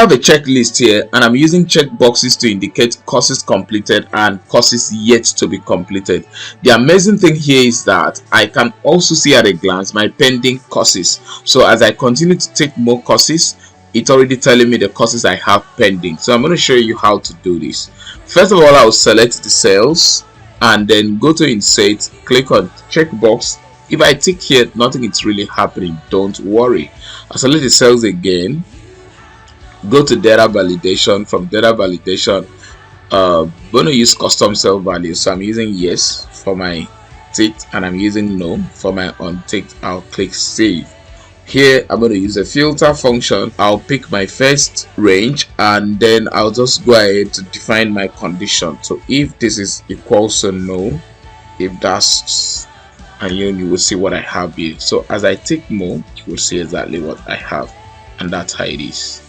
have a checklist here, and I'm using check boxes to indicate courses completed and courses yet to be completed. The amazing thing here is that I can also see at a glance my pending courses. So as I continue to take more courses, it's already telling me the courses I have pending. So I'm going to show you how to do this. First of all, I'll select the cells and then go to insert, click on checkbox. If I tick here, nothing is really happening. Don't worry. I'll select the cells again, go to data validation. From data validation, I'm going to use custom cell values. So I'm using yes for my ticked and I'm using no for my unticked. I'll click save. Here I'm going to use a filter function. I'll pick my first range and then I'll just go ahead to define my condition. So if this is equals to no, if that's, and you will see what I have here. So as I tick no, you will see exactly what I have, and that's how it is.